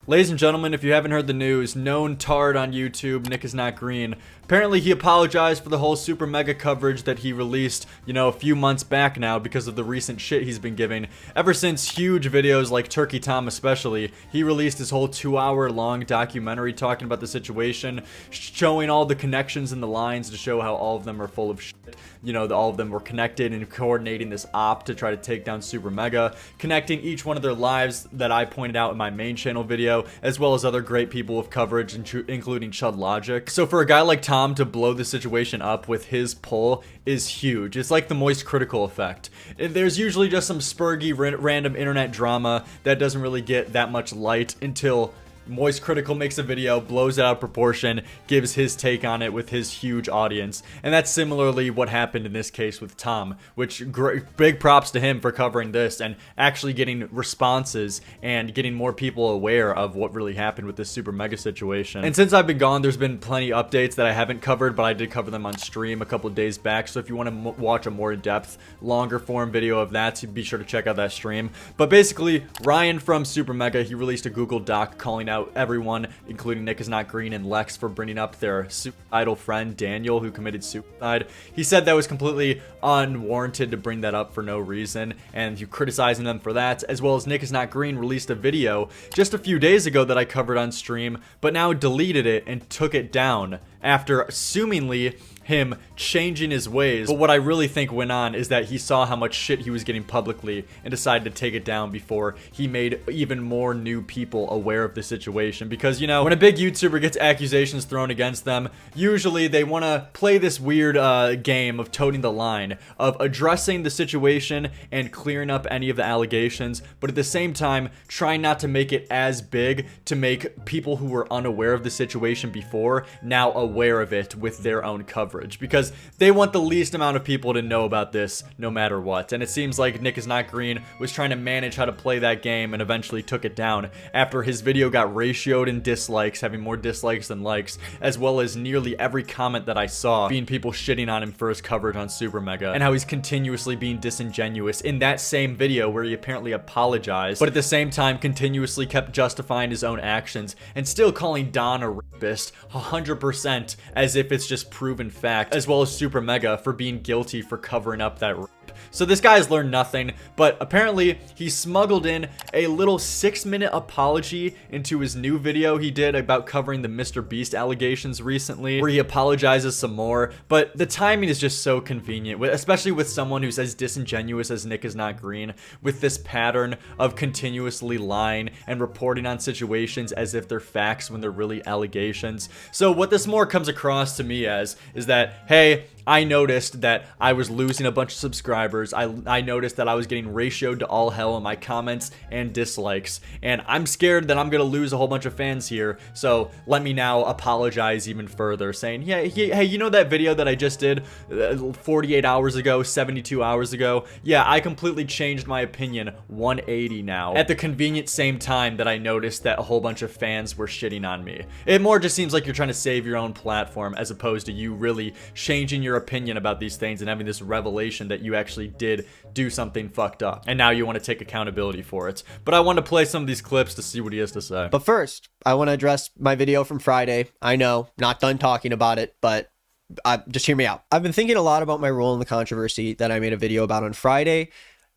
Ladies and gentlemen, if you haven't heard the news, known tard on YouTube, Nickisnotgreen, apparently he apologized for the whole super mega coverage that he released, a few months back now because of the recent shit he's been giving. Ever since huge videos like Turkey Tom especially, he released his whole 2-hour long documentary talking about the situation, showing all the connections and the lines to show how all of them are full of shit. All of them were connected and coordinating this op to try to take down Super Mega, connecting each one of their lives that I pointed out in my main channel video, as well as other great people with coverage, including Chud Logic. So for a guy like Tom to blow the situation up with his pull is huge. It's like the Moist Critical effect. There's usually just some spurgy random internet drama that doesn't really get that much light until Moist Critical makes a video, blows it out of proportion, gives his take on it with his huge audience. And that's similarly what happened in this case with Tom, which big props to him for covering this and actually getting responses and getting more people aware of what really happened with this super mega situation. And since I've been gone, there's been plenty of updates that I haven't covered, but I did cover them on stream a couple days back. So if you want to watch a more in-depth, longer form video of that, be sure to check out that stream. But basically, Ryan from Super Mega, he released a Google Doc calling out everyone, including Nickisnotgreen and Lex, for bringing up their suicidal friend Daniel, who committed suicide. He said that was completely unwarranted to bring that up for no reason, and he criticizing them for that, as well as Nickisnotgreen released a video just a few days ago that I covered on stream, but now deleted it and took it down after assumingly him changing his ways. But what I really think went on is that he saw how much shit he was getting publicly and decided to take it down before he made even more new people aware of the situation. Because, when a big YouTuber gets accusations thrown against them, usually they want to play this weird game of toting the line, of addressing the situation and clearing up any of the allegations, but at the same time, trying not to make it as big to make people who were unaware of the situation before now aware of it with their own coverage. Because they want the least amount of people to know about this no matter what. And it seems like Nickisnotgreen was trying to manage how to play that game and eventually took it down after his video got ratioed in dislikes, having more dislikes than likes, as well as nearly every comment that I saw being people shitting on him for his coverage on Super Mega, and how he's continuously being disingenuous in that same video where he apparently apologized, but at the same time continuously kept justifying his own actions and still calling Don a rapist 100% as if it's just proven fact, as well as Super Mega for being guilty for covering up that rape. So this guy has learned nothing, but apparently he smuggled in a little 6-minute apology into his new video he did about covering the Mr. Beast allegations recently, where he apologizes some more. But the timing is just so convenient, especially with someone who's as disingenuous as Nickisnotgreen, with this pattern of continuously lying and reporting on situations as if they're facts when they're really allegations. So what this more comes across to me as is that, hey, I noticed that I was losing a bunch of subscribers. I noticed that I was getting ratioed to all hell in my comments and dislikes. And I'm scared that I'm going to lose a whole bunch of fans here. So let me now apologize even further, saying, yeah, hey, that video that I just did 48 hours ago, 72 hours ago? Yeah, I completely changed my opinion 180 now. At the convenient same time that I noticed that a whole bunch of fans were shitting on me. It more just seems like you're trying to save your own platform as opposed to you really changing your opinion about these things and having this revelation that you actually did do something fucked up, and now you want to take accountability for it. But I want to play some of these clips to see what he has to say. But first, I want to address my video from Friday. I know, not done talking about it, but just hear me out. I've been thinking a lot about my role in the controversy that I made a video about on Friday.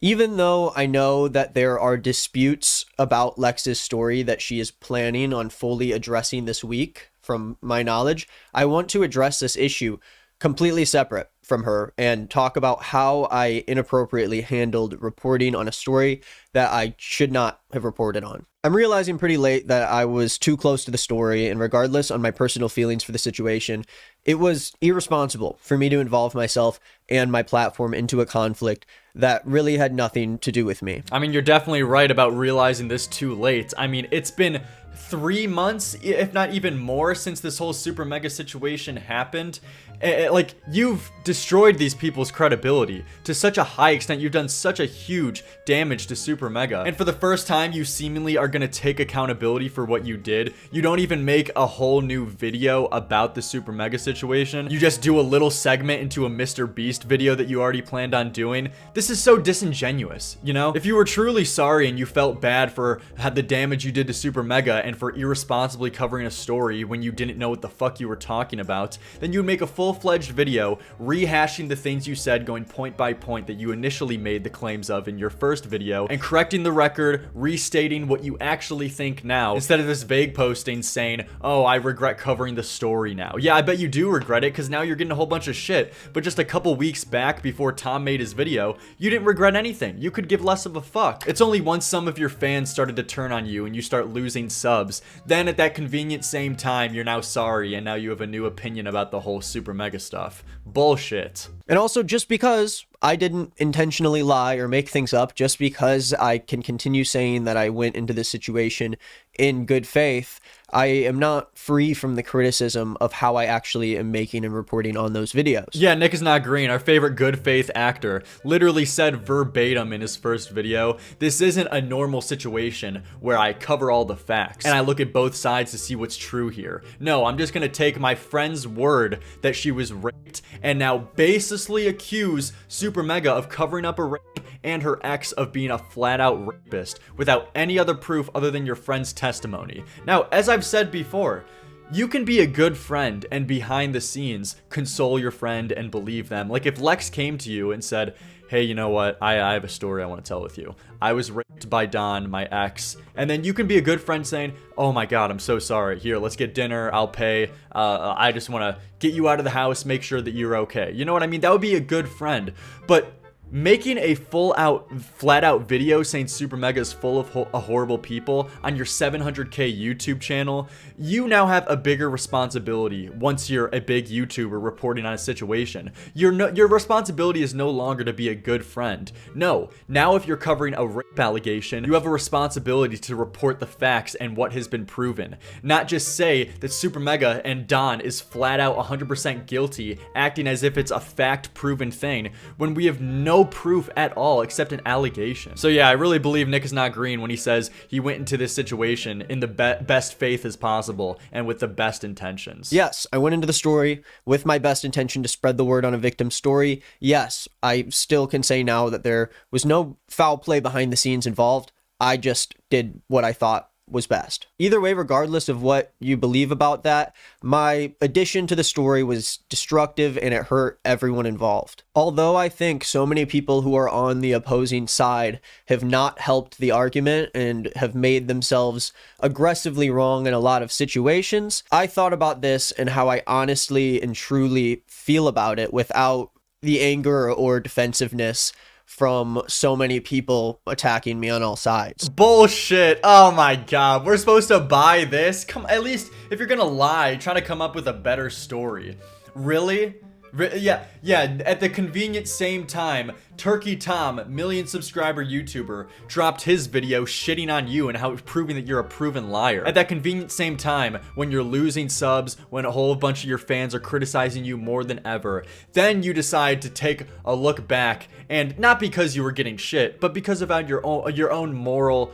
Even though I know that there are disputes about Lex's story that she is planning on fully addressing this week, from my knowledge, I want to address this issue completely separate from her and talk about how I inappropriately handled reporting on a story that I should not have reported on. I'm realizing pretty late that I was too close to the story, and regardless on my personal feelings for the situation, it was irresponsible for me to involve myself and my platform into a conflict that really had nothing to do with me. I mean, you're definitely right about realizing this too late. I mean, it's been 3 months, if not even more, since this whole super mega situation happened. Like, you've destroyed these people's credibility to such a high extent. You've done such a huge damage to super mega, and for the first time you seemingly are going to take accountability for what you did. You don't even make a whole new video about the super mega situation. situation, you just do a little segment into a Mr. Beast video that you already planned on doing. This is so disingenuous, you know? If you were truly sorry and you felt bad for the damage you did to Super Mega and for irresponsibly covering a story when you didn't know what the fuck you were talking about, then you would make a full-fledged video rehashing the things you said, going point by point that you initially made the claims of in your first video, and correcting the record, restating what you actually think now, instead of this vague posting saying, oh, I regret covering the story now. Yeah, I bet you do regret it, because now you're getting a whole bunch of shit, but just a couple weeks back before Tom made his video, you didn't regret anything. You could give less of a fuck. It's only once some of your fans started to turn on you and you start losing subs, then at that convenient same time, you're now sorry and now you have a new opinion about the whole Super Mega stuff. Bullshit. And also, just because I didn't intentionally lie or make things up, just because I can continue saying that I went into this situation in good faith, I am not free from the criticism of how I actually am making and reporting on those videos. Yeah, Nickisnotgreen, our favorite good faith actor, literally said verbatim in his first video, this isn't a normal situation where I cover all the facts and I look at both sides to see what's true here. No, I'm just gonna take my friend's word that she was raped and now baselessly accuse Super Mega of covering up a rape and her ex of being a flat-out rapist without any other proof other than your friend's testimony. Now, as I've said before, you can be a good friend and behind the scenes console your friend and believe them. Like if Lex came to you and said, hey, you know what, I have a story I want to tell with you. I was raped by Don, my ex. And then you can be a good friend saying, oh my god, I'm so sorry. Here, let's get dinner, I'll pay. I just want to get you out of the house, make sure that you're okay. You know what I mean? That would be a good friend. But making a flat-out video saying Super Mega is full of horrible people on your 700k YouTube channel, you now have a bigger responsibility once you're a big YouTuber reporting on a situation. Your responsibility is no longer to be a good friend. No, now if you're covering a rape allegation, you have a responsibility to report the facts and what has been proven. Not just say that Super Mega and Don is flat-out 100% guilty, acting as if it's a fact-proven thing, when we have no proof at all except an allegation. So yeah, I really believe Nickisnotgreen when he says he went into this situation in the best faith as possible and with the best intentions. Yes, I went into the story with my best intention to spread the word on a victim's story. Yes, I still can say now that there was no foul play behind the scenes involved. I just did what I thought was best. Either way, regardless of what you believe about that, my addition to the story was destructive and it hurt everyone involved. Although I think so many people who are on the opposing side have not helped the argument and have made themselves aggressively wrong in a lot of situations, I thought about this and how I honestly and truly feel about it without the anger or defensiveness from so many people attacking me on all sides. Bullshit. Oh my god. We're supposed to buy this? Come, at least if you're gonna lie, try to come up with a better story. Really? Yeah, at the convenient same time, Turkey Tom, million subscriber YouTuber, dropped his video shitting on you and how proving that you're a proven liar. At that convenient same time, when you're losing subs, when a whole bunch of your fans are criticizing you more than ever, then you decide to take a look back, and not because you were getting shit, but because of your own moral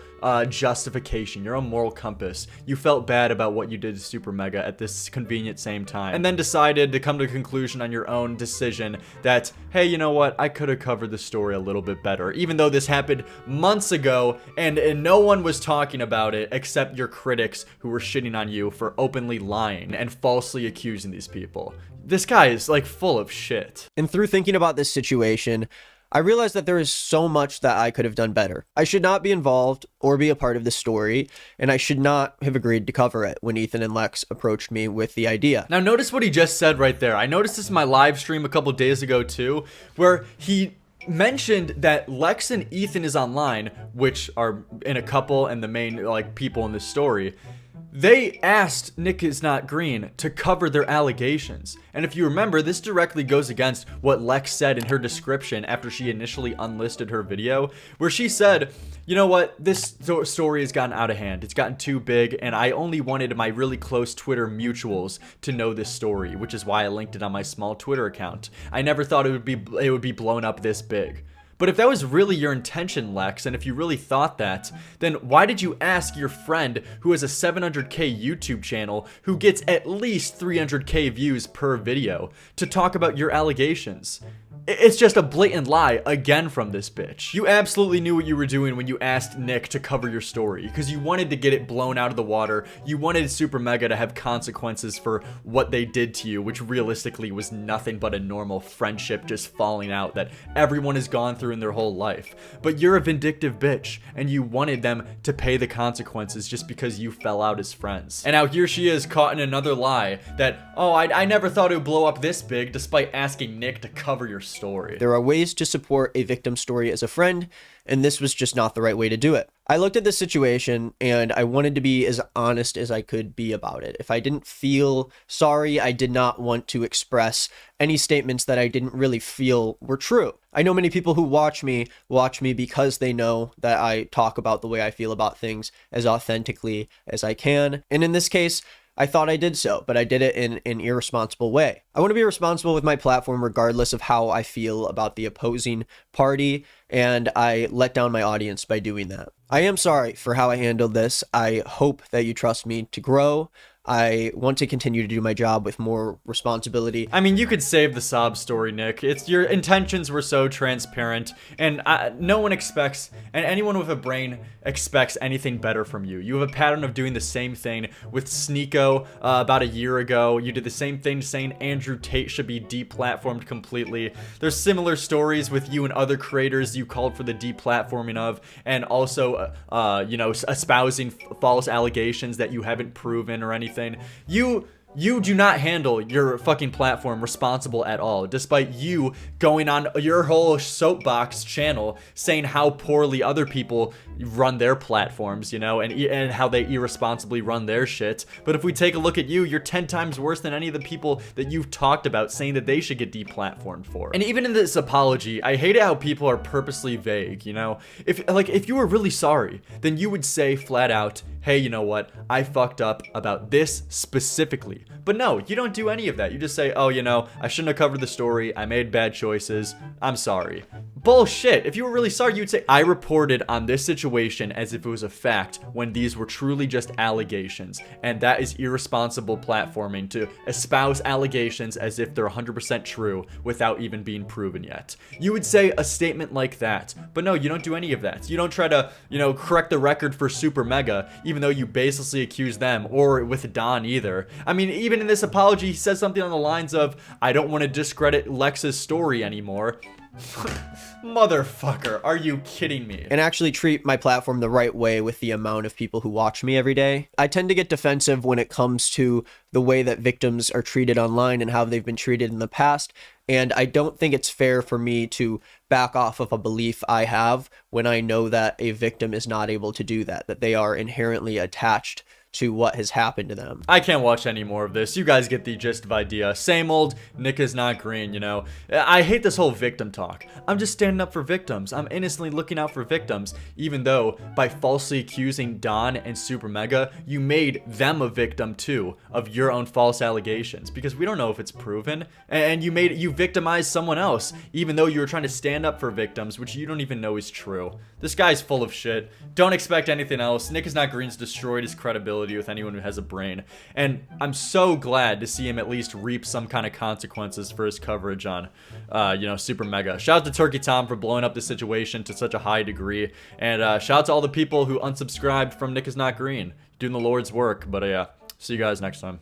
justification, your own moral compass. You felt bad about what you did to Super Mega at this convenient same time, and then decided to come to a conclusion on your own decision that, hey, you know what, I could have covered the story a little bit better, even though this happened months ago and no one was talking about it except your critics who were shitting on you for openly lying and falsely accusing these people. This guy is like full of shit. And through thinking about this situation, I realized that there is so much that I could have done better. I should not be involved or be a part of this story, and I should not have agreed to cover it when Ethan and Lex approached me with the idea. Now notice what he just said right there. I noticed this in my live stream a couple days ago too, where he mentioned that Lex and Ethan is online, which are in a couple and the main people in this story. They asked Nickisnotgreen to cover their allegations. And if you remember, this directly goes against what Lex said in her description after she initially unlisted her video, where she said, you know what, this story has gotten out of hand. It's gotten too big, and I only wanted my really close Twitter mutuals to know this story, which is why I linked it on my small Twitter account. I never thought it would be blown up this big. But if that was really your intention, Lex, and if you really thought that, then why did you ask your friend who has a 700k YouTube channel who gets at least 300k views per video to talk about your allegations? It's just a blatant lie again from this bitch. You absolutely knew what you were doing when you asked Nick to cover your story, because you wanted to get it blown out of the water. You wanted Super Mega to have consequences for what they did to you, which realistically was nothing but a normal friendship just falling out that everyone has gone through in their whole life. But you're a vindictive bitch, and you wanted them to pay the consequences just because you fell out as friends. And now here she is caught in another lie that, oh, I never thought it would blow up this big, despite asking Nick to cover your story. There are ways to support a victim story as a friend, and this was just not the right way to do it. I looked at this situation and I wanted to be as honest as I could be about it. If I didn't feel sorry, I did not want to express any statements that I didn't really feel were true. I know many people who watch me because they know that I talk about the way I feel about things as authentically as I can. And in this case, I thought I did so, but I did it in an irresponsible way. I want to be responsible with my platform regardless of how I feel about the opposing party, and I let down my audience by doing that. I am sorry for how I handled this. I hope that you trust me to grow. I want to continue to do my job with more responsibility. I mean, you could save the sob story, Nick. Your intentions were so transparent, and no one expects, and anyone with a brain expects anything better from you. You have a pattern of doing the same thing with Sneeko about a year ago. You did the same thing saying Andrew Tate should be deplatformed completely. There's similar stories with you and other creators you called for the deplatforming of, and also, espousing false allegations that you haven't proven or anything. You do not handle your fucking platform responsible at all, despite you going on your whole soapbox channel saying how poorly other people run their platforms, and how they irresponsibly run their shit. But if we take a look at you, you're 10 times worse than any of the people that you've talked about saying that they should get deplatformed for. And even in this apology, I hate it how people are purposely vague, If you were really sorry, then you would say flat out, hey, you know what? I fucked up about this specifically. But no, you don't do any of that. You just say, oh, I shouldn't have covered the story. I made bad choices. I'm sorry. Bullshit. If you were really sorry, you'd say, I reported on this situation as if it was a fact when these were truly just allegations. And that is irresponsible platforming, to espouse allegations as if they're 100% true without even being proven yet. You would say a statement like that. But no, you don't do any of that. You don't try to, correct the record for Super Mega, even though you baselessly accuse them, or with Don either. I mean, even in this apology, he says something on the lines of, I don't want to discredit Lex's story anymore. Motherfucker, are you kidding me? And actually treat my platform the right way with the amount of people who watch me every day. I tend to get defensive when it comes to the way that victims are treated online and how they've been treated in the past. And I don't think it's fair for me to back off of a belief I have when I know that a victim is not able to do that they are inherently attached to what has happened to them. I can't watch any more of this. You guys get the gist of idea. Same old Nick is not green, I hate this whole victim talk. I'm just standing up for victims. I'm innocently looking out for victims, even though by falsely accusing Don and Super Mega, you made them a victim too of your own false allegations, because we don't know if it's proven, and you victimized someone else, even though you were trying to stand up for victims, which you don't even know is true. This guy's full of shit. Don't expect anything else. Nick is not green's destroyed his credibility with anyone who has a brain, and I'm so glad to see him at least reap some kind of consequences for his coverage on Super Mega. Shout out to Turkey Tom for blowing up the situation to such a high degree, and shout out to all the people who unsubscribed from Nick is not green, doing the Lord's work. But see you guys next time.